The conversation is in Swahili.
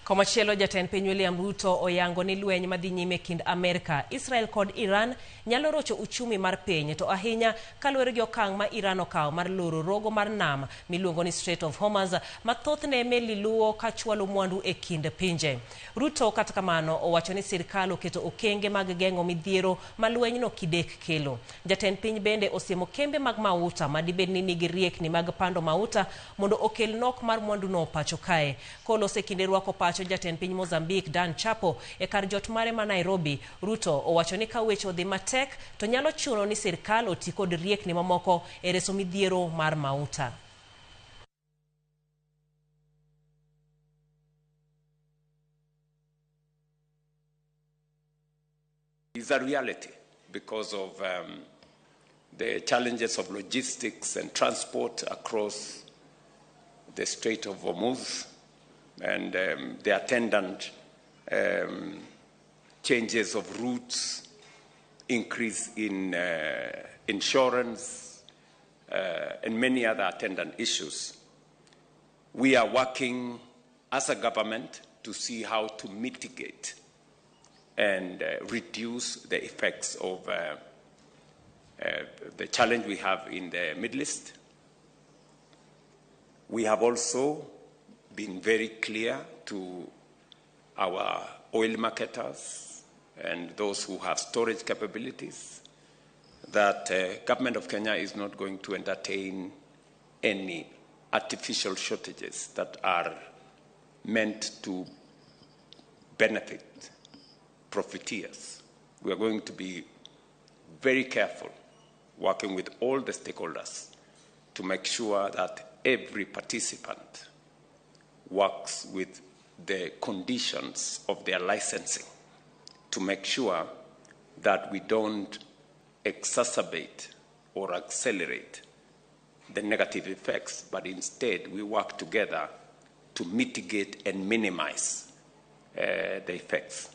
Komachielo jatend piny William Ruto oyango ni lweny madhi nyime kind Amerka, Israel kod Iran nyalo rocho uchumi mar piny to ahinya kaluwore gi okang' ma Iran okawo mar loro rogo mar nam miluongo ni Strait of Hormuz ma thothne meli luwo ka chwalo mwandu e kind pinje. Ruto kata kamano owacho ni sirkal oketo okenge mag geng'o midhiero ma lwenyno kidek kelo. Jatend piny bende osiemo kembe mag mauta madibed ni nigi riekni mag pando mauta mondo okel nok mar mwanduno pacho kae. Kolose kinde rwako pacho jatend piny Mozambique Dan Chapo e kar jot mare ma Nairobi, Ruto owacho ni ka weche odhi matek to nyalo chuno ni sirkal oti kod riekni mamoko e reso midhiero mar mauta. It's a reality because of the challenges of logistics and transport across the Strait of Hormuz and the attendant changes of routes, increase in insurance, and many other attendant issues. We are working as a government to see how to mitigate and reduce the effects of the challenge we have in the Middle East. We have also been very clear to our oil marketers and those who have storage capabilities that government of Kenya is not going to entertain any artificial shortages that are meant to benefit profiteers. We are going to be very careful working with all the stakeholders to make sure that every participant works with the conditions of their licensing to make sure that we don't exacerbate or accelerate the negative effects, but instead we work together to mitigate and minimize the effects.